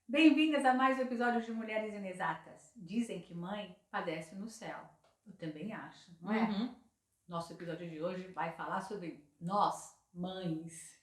Bem-vindas a mais um episódio de Mulheres Inexatas. Dizem que mãe padece no céu. Eu também acho, não é? Uhum. Nosso episódio de hoje vai falar sobre nós, mães.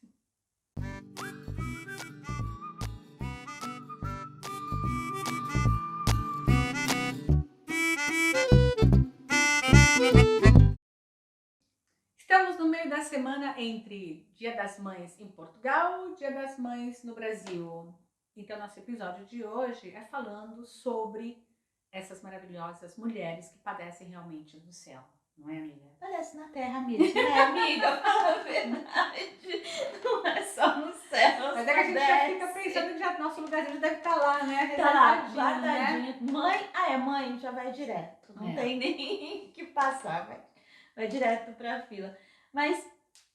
Estamos no meio da semana entre Dia das Mães em Portugal e Dia das Mães no Brasil. Então, nosso episódio de hoje é falando sobre essas maravilhosas mulheres que padecem realmente no céu, não é, amiga? Parece na Terra mesmo, né, amiga? Fala a verdade. Não é só no céu, Mas é que a gente já fica padece. pensando que já, nosso lugar já deve estar lá, né? Tá lá, Reservadinho, né? guardadinho. Mãe, é mãe, já vai direto. Não É. tem nem que passar, vai direto pra fila. Mas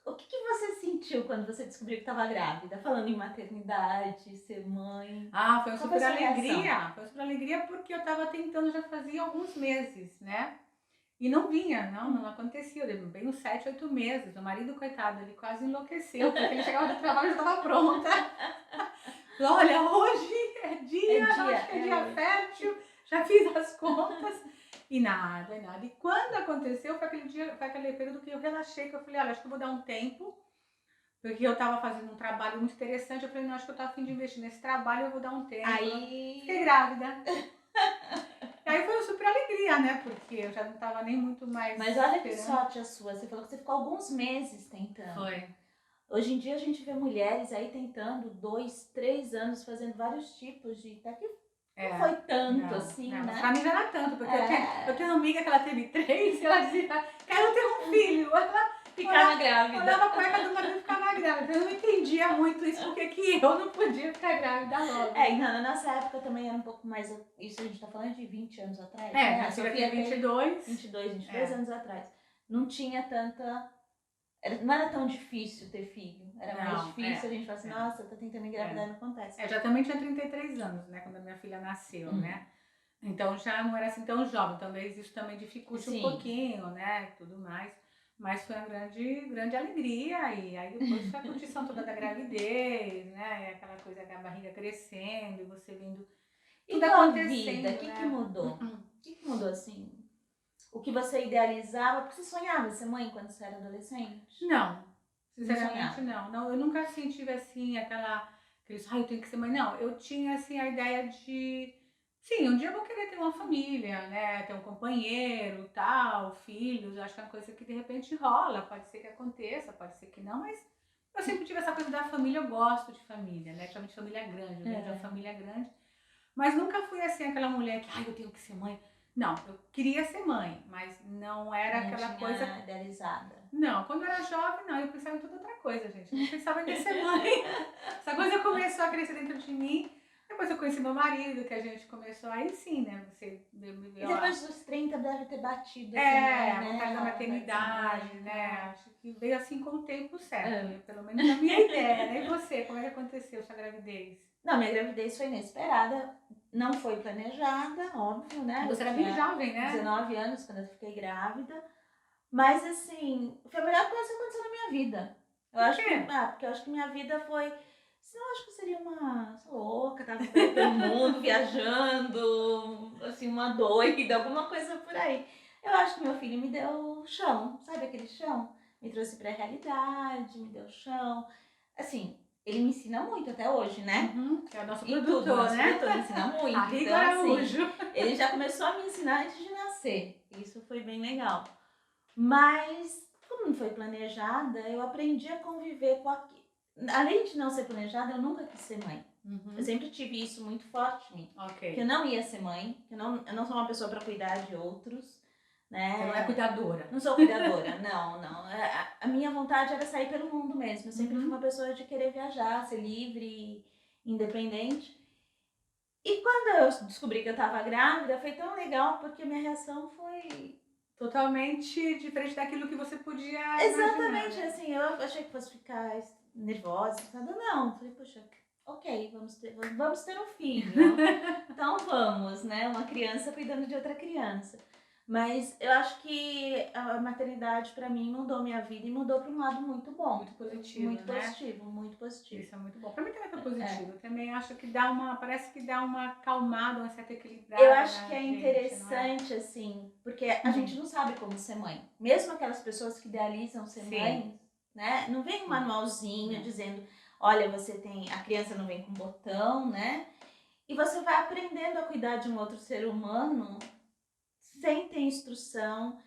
o que você sentiu quando você descobriu que estava grávida? Falando em maternidade, ser mãe. Ah, foi uma Qual foi super a sua reação? alegria. Foi uma super alegria porque eu tava tentando já fazia alguns meses, né? E não vinha, não acontecia. Deu bem uns 7, 8 meses. O marido, coitado, ele quase enlouqueceu, porque ele chegava do trabalho e já estava pronta. Olha, hoje é dia, acho que é dia fértil, já fiz as contas. E nada, e nada. E quando aconteceu, foi aquele dia, foi aquele período que eu relaxei, que eu falei, olha, acho que eu vou dar um tempo, porque eu tava fazendo um trabalho muito interessante. Eu falei, não, acho que eu tô a fim de investir nesse trabalho, eu vou dar um tempo. Fiquei Aí. grávida. E aí foi uma super alegria, né? Porque eu já não tava nem muito mais Mas olha que esperando. sorte a sua. Você falou que você ficou alguns meses tentando. Foi. Hoje em dia a gente vê mulheres aí tentando 2, 3 anos, fazendo vários tipos de. Até que não foi tanto assim, não, né? pra mim já era tanto, porque eu tenho uma amiga que ela teve 3 e ela dizia, quero ter um filho. Ela Ficar grávida. olhava a cueca do marido e ficava grávida. Eu não entendia muito isso, porque que eu não podia ficar grávida logo. Na nossa época também era um pouco mais. Isso a gente tá falando de 20 anos atrás. Minha filha tem 22. 22 anos atrás. Não tinha tanta. Não era tão difícil ter filho. Era mais difícil a gente falar assim, nossa, tá tentando engravidar e não acontece. Eu já também tinha 33 anos, né? Quando a minha filha nasceu, né? Então já não era assim tão jovem. Talvez isso também dificulte um pouquinho, né? E tudo mais. Mas foi uma grande alegria. E aí depois foi a curtição toda da gravidez, né? E aquela coisa da barriga crescendo e você vendo tudo acontecendo. Vida, o que mudou? O que mudou assim? O que você idealizava? Porque você sonhava ser mãe quando você era adolescente? Não, sinceramente não. Eu nunca assim tive assim aqueles, eu tenho que ser mãe. Não, eu tinha assim a ideia de, sim, um dia eu vou querer ter uma família, né? Ter um companheiro, tal, filhos. Acho que é uma coisa que de repente rola. Pode ser que aconteça, pode ser que não, mas eu sempre tive essa coisa da família. Eu gosto de família, né? Principalmente família grande. Eu venho de uma família grande. Mas nunca fui assim aquela mulher que, eu tenho que ser mãe. Não, eu queria ser mãe, mas não era aquela coisa idealizada. Não, quando eu era jovem, não, eu pensava em toda outra coisa, gente. Eu não pensava em ser mãe. Essa coisa começou a crescer dentro de mim. Depois eu conheci meu marido, que a gente começou aí sim, né? Você e depois dos 30 deve ter batido. A vontade da maternidade, né? Acho que veio assim com o tempo certo, pelo menos na minha ideia, né? E você, como é que aconteceu sua gravidez? Não, minha gravidez foi inesperada, não foi planejada, óbvio, né? Você era bem jovem, né? 19 anos quando eu fiquei grávida. Mas assim, foi a melhor coisa que aconteceu na minha vida. Porque eu acho que minha vida foi. Senão eu acho que eu seria uma louca, tava pelo mundo, viajando, assim, uma doida, alguma coisa por aí. Eu acho que meu filho me deu chão, sabe aquele chão? Me trouxe pra realidade, me deu chão. Assim, ele me ensina muito até hoje, né? Que é o nosso produtor, né? Produtor me ensina muito. A Rico Araújo. Ele já começou a me ensinar antes de nascer. Isso foi bem legal. Mas, como não foi planejada, eu aprendi a conviver com aquilo. Além de não ser planejada, eu nunca quis ser mãe. Eu sempre tive isso muito forte em mim. Que eu não ia ser mãe, que eu não sou uma pessoa para cuidar de outros. Né? Você não é cuidadora? Não sou cuidadora, não. A minha vontade era sair pelo mundo mesmo. Eu sempre fui uma pessoa de querer viajar, ser livre, independente. E quando eu descobri que eu estava grávida, foi tão legal, porque minha reação foi totalmente diferente daquilo que você podia Exatamente, imaginar. Assim, eu achei que fosse ficar nervosa, não. Falei, poxa, ok, vamos ter um filho. Então vamos, né? Uma criança cuidando de outra criança. Mas eu acho que a maternidade pra mim mudou minha vida e mudou pra um lado muito bom. Muito positivo, Muito né? positivo, muito positivo. Isso é muito bom. Pra mim também foi positivo. Eu também acho que dá uma, parece que dá uma acalmada, uma certa equilibrada Eu acho na que é gente, não é? interessante, assim, porque a gente não sabe como ser mãe. Mesmo aquelas pessoas que idealizam ser Sim. mãe, né? Não vem um manualzinho Não. dizendo, olha, você tem. A criança não vem com botão, né? E você vai aprendendo a cuidar de um outro ser humano sem ter instrução.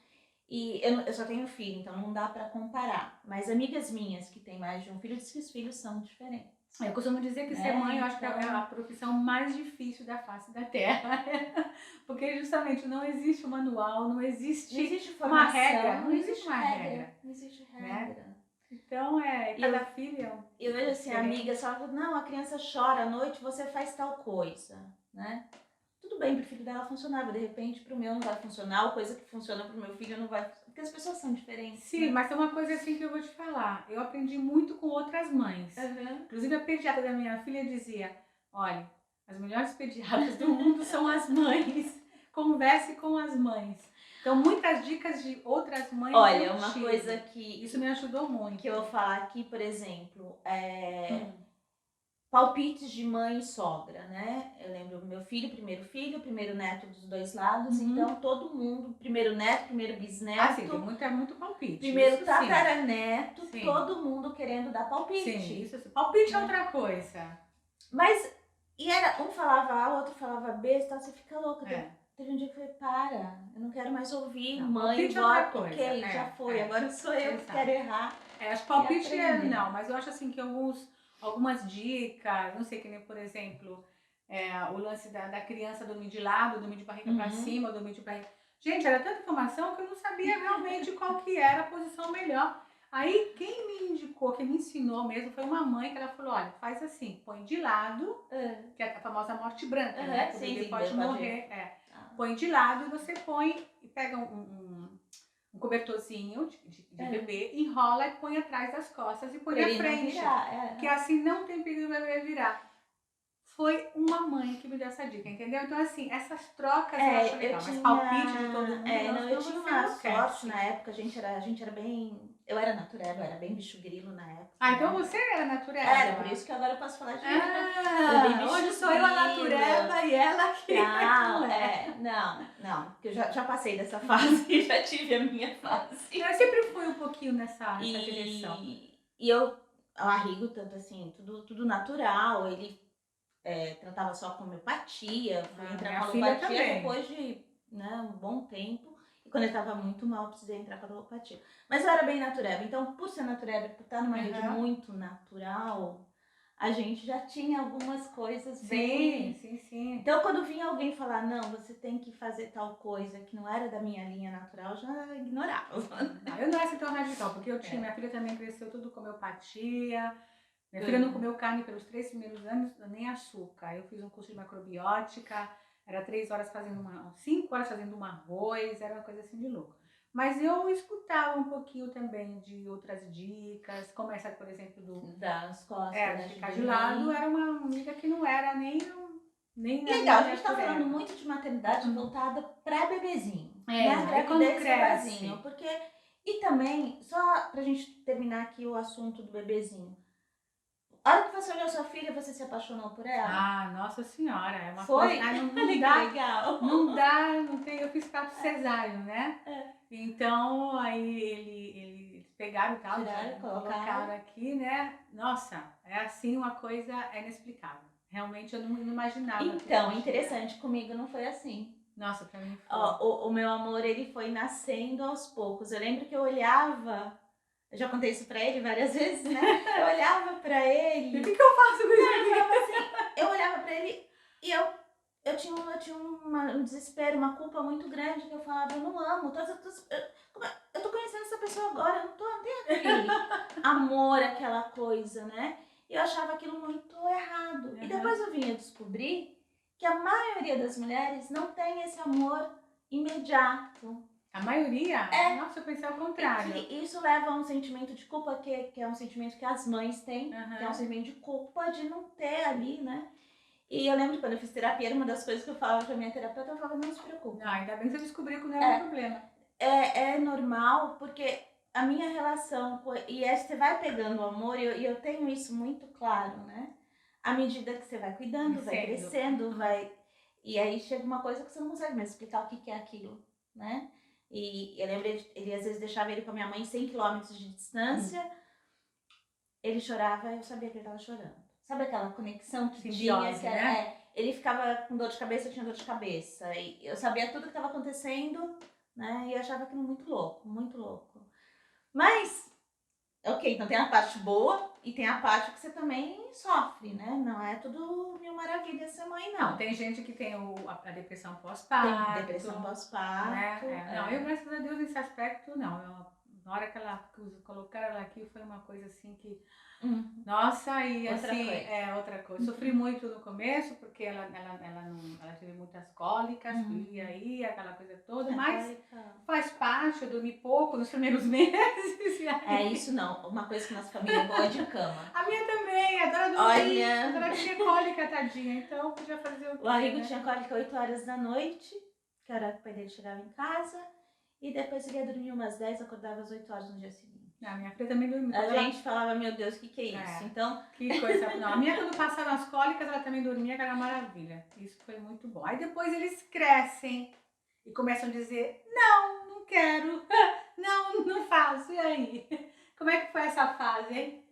E eu só tenho filho, então não dá pra comparar. Mas amigas minhas que têm mais de um filho dizem que os filhos são diferentes. Eu costumo dizer que ser mãe, eu acho que é a profissão mais difícil da face da Terra. Porque justamente não existe um manual, não existe formação, uma regra. Não existe uma regra. Não existe regra. Né? Então, cada filho é um. Eu vejo assim, amigas falam, não, a criança chora à noite, você faz tal coisa, né? Tudo bem pro filho dela funcionar, de repente pro meu não vai funcionar, ou coisa que funciona pro meu filho não vai. Porque as pessoas são diferentes. Sim, né? mas tem uma coisa assim que eu vou te falar. Eu aprendi muito com outras mães. Inclusive a pediatra da minha filha dizia, olha, as melhores pediatras do mundo são as mães. Converse com as mães. Então, muitas dicas de outras mães. Olha, uma coisa que. Isso me ajudou muito. Que eu vou falar aqui, por exemplo, palpites de mãe e sogra, né? Eu lembro meu filho, primeiro neto dos dois lados, então todo mundo, primeiro neto, primeiro bisneto. Ah, sim, tem muito palpite. Primeiro tataraneto, todo mundo querendo dar palpite. Sim, isso sim. Palpite é outra coisa. Mas, e era, um falava A, o outro falava B, então você fica louca. Teve um dia que eu falei, eu não quero mais ouvir mãe, vó, ok, já foi, agora sou eu que quero errar. Acho que palpite não, mas eu acho assim que algumas dicas, não sei, que nem, por exemplo, o lance da criança dormir de lado, dormir de barriga pra cima, dormir de barriga... Gente, era tanta informação que eu não sabia realmente qual que era a posição melhor. Aí, quem me indicou, quem me ensinou mesmo, foi uma mãe que ela falou, olha, faz assim, põe de lado, que é a famosa morte branca, né? Que o bebê pode morrer. Põe de lado e você pega um cobertorzinho de bebê, enrola e põe atrás das costas e põe na frente. Que assim não tem perigo do bebê virar. Foi uma mãe que me deu essa dica, entendeu? Então, assim, essas trocas eu acho legal, mas palpite de todo mundo. Eu tinha uma sorte na época, a gente era bem. Eu era natureba, eu era bem bicho grilo na época. Ah, então você era natureba? Era, por isso que agora eu posso falar de hoje sou eu a natureba e ela que não, porque eu já passei dessa fase, já tive a minha fase. Eu sempre fui um pouquinho nessa direção. E eu arrigo tanto assim, tudo natural, ele tratava só com homeopatia, fui entrar com homeopatia depois de um bom tempo. E quando ele estava muito mal, eu precisei entrar com a homeopatia. Mas eu era bem natureba. Então, por ser natureba, por estar numa rede muito natural, a gente já tinha algumas coisas bem... Sim. Então, quando vinha alguém falar, não, você tem que fazer tal coisa que não era da minha linha natural, eu já ignorava. Eu não era assim tão radical, porque minha filha também cresceu tudo com homeopatia. Minha filha não comeu carne pelos 3 primeiros anos, nem açúcar. Eu fiz um curso de macrobiótica, era 5 horas fazendo um arroz, era uma coisa assim de louco. Mas eu escutava um pouquinho também de outras dicas, como essa, por exemplo, das costas, de ficar de lado, era uma amiga que não era nem legal, a gente tá falando muito de maternidade voltada pra bebezinho. Quando cresce. Porque, e também, só pra gente terminar aqui o assunto do bebezinho. A hora que você olhou sua filha, você se apaixonou por ela? Ah, nossa senhora, é uma coisa... não dá, legal. Não tem, eu fiz parto cesáreo, né? Então, aí eles pegaram e tal, colocaram aqui, né? Nossa, é assim uma coisa inexplicável. Realmente eu não imaginava. Então, interessante, comigo não foi assim. Nossa, pra mim foi. O meu amor, ele foi nascendo aos poucos. Eu lembro que eu olhava... Eu já contei isso pra ele várias vezes, né? Eu olhava pra ele... O que eu faço com isso? Eu olhava pra ele e eu tinha um desespero, uma culpa muito grande, que eu falava, eu não amo. Eu tô conhecendo essa pessoa agora, não tenho aquele amor, aquela coisa, né? E eu achava aquilo muito errado. E depois eu vinha descobrir que a maioria das mulheres não tem esse amor imediato. A maioria? Nossa, eu pensei ao contrário. E isso leva a um sentimento de culpa, que é um sentimento que as mães têm, que é um sentimento de culpa de não ter ali, né? E eu lembro quando eu fiz terapia, era uma das coisas que eu falava pra minha terapeuta, eu falava, não se preocupe. Não, ainda bem que você descobriu que não era um problema. É normal, porque a minha relação com... E aí você vai pegando o amor, e eu tenho isso muito claro, né? À medida que você vai cuidando, vai crescendo, vai... E aí chega uma coisa que você não consegue mais explicar o que é aquilo, né? E eu lembro, ele às vezes deixava ele com a minha mãe 100 quilômetros de distância, ele chorava e eu sabia que ele estava chorando. Sabe aquela conexão que tinha? Que era, né? Ele ficava com dor de cabeça, eu tinha dor de cabeça. E eu sabia tudo que estava acontecendo, né? E eu achava aquilo muito louco, muito louco. Mas, ok, então tem a parte boa e tem a parte que você também sofre, né? Não é tudo mil maravilhas ser mãe, não. Tem gente que tem a depressão pós-parto. Tem depressão pós-parto. Né? Não, eu, graças a Deus, nesse aspecto, não. Na hora que colocaram ela aqui, foi uma coisa assim que... Nossa, e outra assim, coisa. Outra coisa. Sofri muito no começo, porque ela teve muitas cólicas, e aí, aquela coisa toda, mas faz parte, eu dormi pouco nos primeiros meses. Isso não, uma coisa que nossa família é boa de cama. A minha também, adora dormir. Ela tinha cólica, tadinha, então podia fazer o quê? O Arrigo tinha cólica 8 horas da noite, que era que o pai dele chegava em casa, e depois ele ia dormir umas 10, acordava às 8 horas no dia seguinte. A minha filha também dormia. A gente falava, meu Deus, o que é isso? Então... Que coisa... Não, a minha, quando passaram as cólicas, ela também dormia, que era uma maravilha. Isso foi muito bom. Aí depois eles crescem e começam a dizer, não quero, não faço. E aí? Como é que foi essa fase, hein?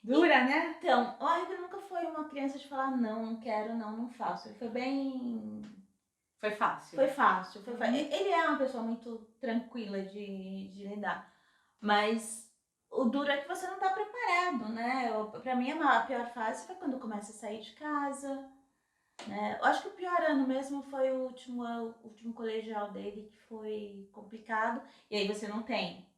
Dura, né? Então, o Arrigo nunca foi uma criança de falar, não quero, não faço. Ele foi bem... Foi fácil. Foi fácil. Ele é uma pessoa muito tranquila de lidar. Mas o duro é que você não tá preparado, né? Pra mim, a pior fase foi quando começa a sair de casa, né? Eu acho que o pior ano mesmo foi o último colegial dele, que foi complicado. E aí você não tem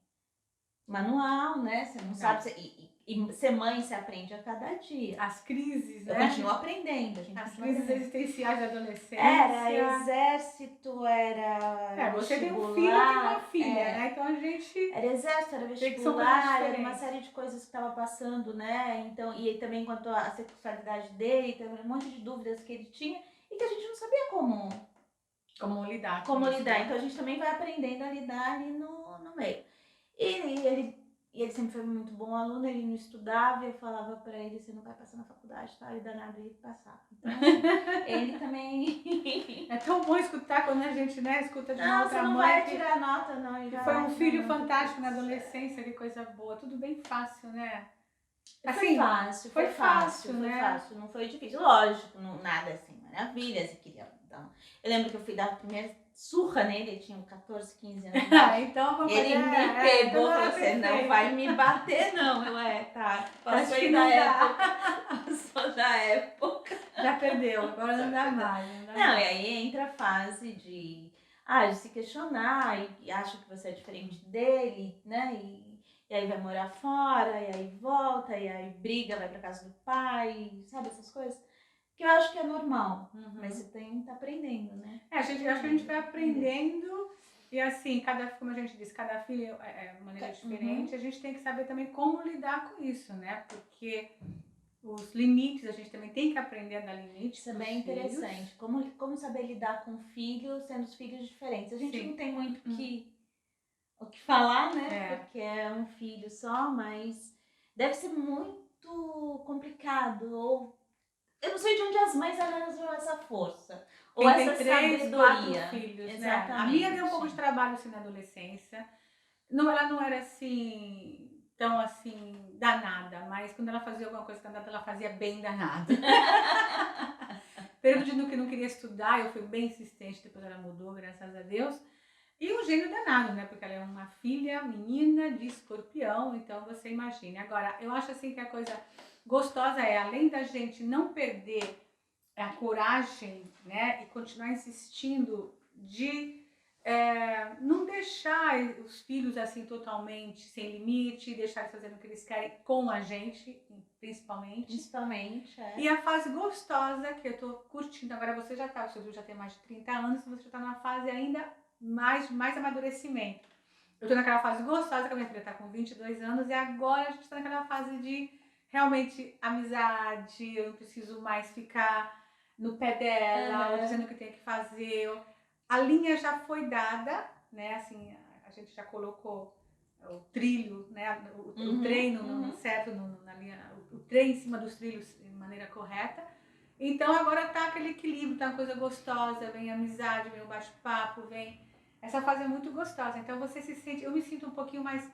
manual, né? Você não sabe... E ser mãe se aprende a cada dia. As crises, né? Eu continuo aprendendo. As crises existenciais da adolescência. Era exército, era você vestibular, tem um filho e tem uma filha, né? Então a gente... Era exército, era vestibular, era uma série de coisas que estava passando, né? Então, e também quanto à sexualidade dele, também um monte de dúvidas que ele tinha e que a gente não sabia como lidar. Né? Então a gente também vai aprendendo a lidar ali no meio. E ele sempre foi muito bom aluno, ele não estudava, eu falava pra ele, você não vai passar na faculdade, tá? E danado ele passava. Então, ele também... É tão bom escutar quando a gente, né, escuta de uma outra mãe. Não vai tirar nota, não. Foi um filho fantástico na adolescência, que coisa boa. Tudo bem fácil, né? Assim, foi fácil, não foi difícil. Lógico, nada assim, maravilha, se queria. Então, eu lembro que eu fui dar a primeira surra nele, ele tinha 14, 15 anos. Então, ele me pegou e falou assim, não vai me bater não. Tá. Passou da época. Já perdeu, agora não dá mais. E aí entra a fase de se questionar e acha que você é diferente dele, né? E aí vai morar fora, e aí volta, e aí briga, vai pra casa do pai, sabe essas coisas? Que eu acho que é normal, mas você tá aprendendo, né? Acho que a gente vai aprendendo e assim, como a gente disse, cada filho é uma maneira diferente, a gente tem que saber também como lidar com isso, né? Porque os limites, a gente também tem que aprender a dar limites. Isso é bem interessante, como saber lidar com filhos, sendo os filhos diferentes. A gente não tem muito o que falar, né? Porque é um filho só, mas deve ser muito complicado, ou eu não sei de onde as mães arranjam essa força. Ou essa sabedoria. 4 filhos, exatamente. Né? A minha deu um pouco de trabalho assim na adolescência. Ela não era assim, tão assim, danada, mas quando ela fazia alguma coisa danada, ela fazia bem danada. Período de que não queria estudar, eu fui bem insistente, depois ela mudou, graças a Deus. E um gênio danado, né? Porque ela é uma filha, menina de escorpião, então você imagine. Agora, eu acho assim que a coisa gostosa é, além da gente não perder a coragem, né? E continuar insistindo de não deixar os filhos assim totalmente sem limite, deixar eles fazendo o que eles querem com a gente, principalmente. E a fase gostosa que eu tô curtindo, agora você já tá, o seu filho já tem mais de 30 anos, você já tá numa fase ainda mais amadurecimento. Eu tô naquela fase gostosa, que a minha filha tá com 22 anos, e agora a gente tá naquela fase de realmente amizade, eu não preciso mais ficar no pé dela, ou Aham. dizendo o que tem que fazer. A linha já foi dada, né? Assim, a gente já colocou o trilho, né? O treino certo na linha, o trem em cima dos trilhos de maneira correta. Então agora tá aquele equilíbrio, tá uma coisa gostosa, vem a amizade, vem o bate-papo, vem. Essa fase é muito gostosa. Então você se sente, eu me sinto um pouquinho mais.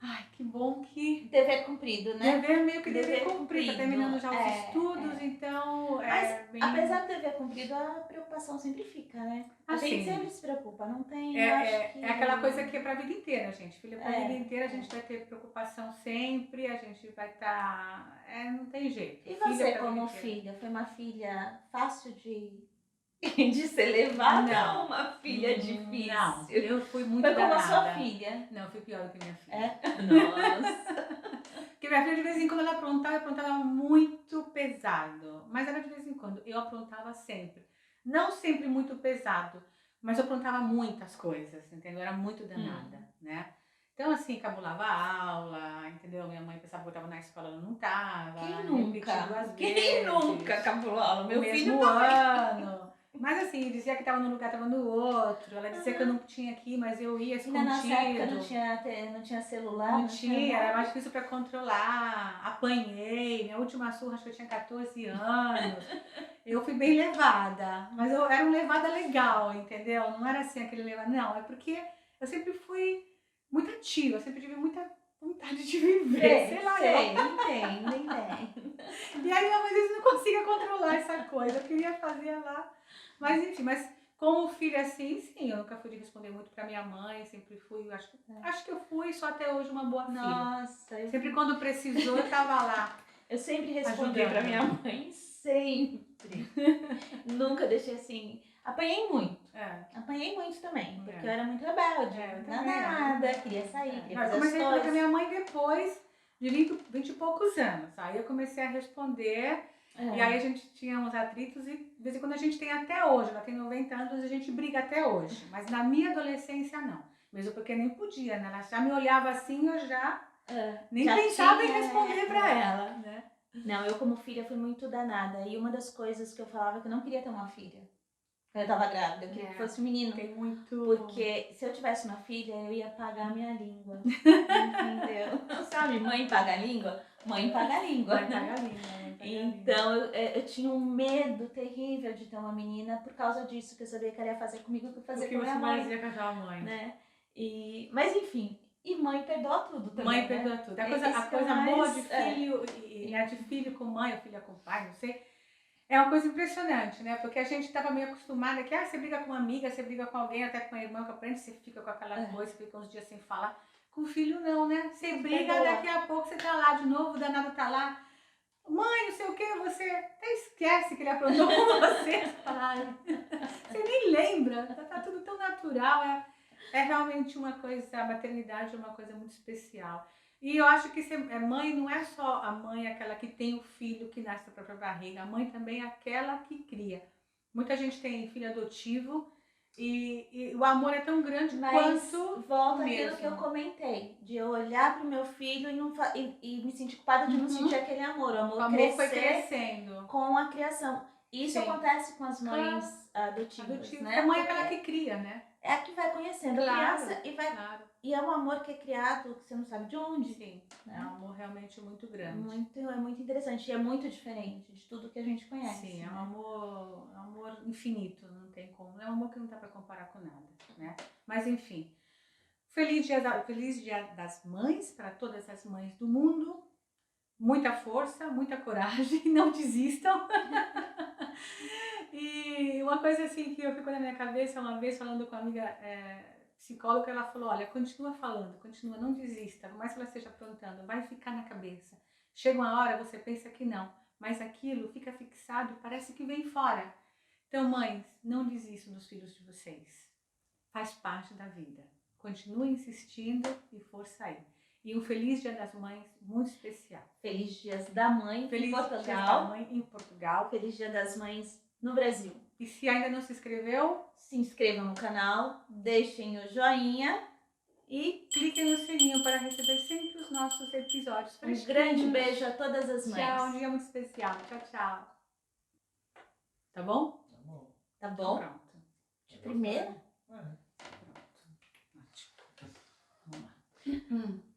Ai, que bom que. Dever cumprido, né? Dever meio que dever Dever cumprir, tá cumprido. terminando já os estudos, então Mas, bem. apesar do dever cumprido, a preocupação sempre fica, né? A gente Assim, sempre se preocupa, não tem, eu acho que... é aquela coisa que é pra vida inteira, gente. Filha pra vida inteira, a gente é. vai ter preocupação sempre, a gente vai estar. Não tem jeito. E Filha você, pra como vida inteira. filha, foi uma filha fácil de ser levada Não. ou uma filha difícil? Não, eu fui muito Foi como a danada. sua filha. Não, eu fui pior do que minha filha. É? Nossa. Porque minha filha, de vez em quando, ela aprontava muito pesado. Mas era de vez em quando. Eu aprontava sempre. Não sempre muito pesado, mas eu aprontava muitas coisas, entendeu? Era muito danada, né? Então, assim, cabulava a aula, entendeu? Minha mãe pensava que eu estava na escola, eu não estava. Quem nunca? Quem vezes, nunca cabulou aula? Meu no filho mesmo também. ano. Mas assim, dizia que estava num lugar, estava no outro. Ela dizia que eu não tinha que ir, mas eu ia E escondido. na nossa época não tinha celular, Não tinha, era nada. mais difícil para controlar. Apanhei, minha última surra acho que eu tinha 14 anos. Eu fui bem levada, mas eu era uma levada legal, entendeu? Não era assim aquele levada, não, é porque eu sempre fui muito ativa, eu sempre tive muita vontade de viver, sei lá. Entendo. E aí eu às vezes não conseguia controlar essa coisa, eu queria fazer lá. Mas enfim, mas como filha assim, sim, eu nunca fui de responder muito pra minha mãe, sempre fui, acho que eu fui só até hoje uma boa filha. Nossa, Sempre quando precisou eu tava lá. eu sempre respondi ajudando. pra minha mãe, sempre. Nunca deixei assim. Apanhei muito. Apanhei muito também, porque eu era muito rebelde. Danada, queria sair, queria Eu fazer comecei as a falar com a coisas. minha mãe depois de 20 e poucos anos. Aí eu comecei a responder. E aí a gente tinha uns atritos e de vez em quando a gente tem até hoje. Ela tem 90 anos, a gente briga até hoje. Mas na minha adolescência não. Mesmo porque nem podia, né? Ela já me olhava assim, eu já nem já pensava em responder pra ela, né? Não, eu como filha fui muito danada. E uma das coisas que eu falava é que eu não queria ter uma filha. Quando eu tava grávida, eu queria que fosse um menino. Tem muito... Porque se eu tivesse uma filha, eu ia pagar a minha língua. Entendeu? Sabe, mãe paga a língua? Mãe paga a língua. Mãe paga a língua. Então eu tinha um medo terrível de ter uma menina por causa disso, que eu sabia que ela ia fazer comigo o que fazer com a minha mãe. O que você fazia com a sua mãe. Né? Mas enfim, e mãe perdoa tudo também. Mãe perdoa tudo. A coisa boa de filho, de filho com mãe, ou filha com pai, não sei, é uma coisa impressionante, né? Porque a gente estava meio acostumada que você briga com uma amiga, você briga com alguém, até com a irmã, que aprende, você fica com aquela coisa, você fica uns dias sem falar. Com filho não, né? Você briga, daqui a pouco você tá lá de novo, o danado tá lá. Mãe, não sei o que, você até esquece que ele aprontou com você. Você nem lembra, tá tudo tão natural. É realmente uma coisa, a maternidade é uma coisa muito especial. E eu acho que ser mãe não é só a mãe aquela que tem o filho que nasce da própria barriga. A mãe também é aquela que cria. Muita gente tem filho adotivo e o amor é tão grande quanto volta aquilo que eu comentei, de eu olhar pro meu filho e me sentir culpada de não sentir aquele amor. O amor foi crescendo com a criação. Isso acontece com as mães adotivas, né? A mãe é aquela que cria, né? É a que vai conhecendo a criança e vai... E é um amor que é criado, que você não sabe de onde. Sim, né? É um amor realmente muito grande. É muito interessante e é muito diferente de tudo que a gente conhece. Sim, é um amor infinito, não tem como. É um amor que não dá para comparar com nada, né? Mas enfim, feliz dia das mães para todas as mães do mundo. Muita força, muita coragem, não desistam. E uma coisa assim que eu fico na minha cabeça, uma vez falando com uma amiga psicóloga, ela falou, olha, continua falando, continua, não desista, por mais que ela esteja aprontando, vai ficar na cabeça. Chega uma hora, você pensa que não, mas aquilo fica fixado e parece que vem fora. Então, mães, não desistam dos filhos de vocês. Faz parte da vida. Continue insistindo e força aí. E um feliz Dia das Mães muito especial. Feliz Dias da Mãe em Portugal. Feliz Dia da Mãe em Portugal. Feliz Dia das Mães no Brasil. E se ainda não se inscreveu, se inscrevam no canal, deixem o joinha e cliquem no sininho para receber sempre os nossos episódios. Um grande beijo a todas as mães. Tchau, um dia muito especial. Tchau, tchau. Tá bom? Tá bom. Tá bom? Pronto. De primeira? É. Pronto. Ótimo. Vamos lá.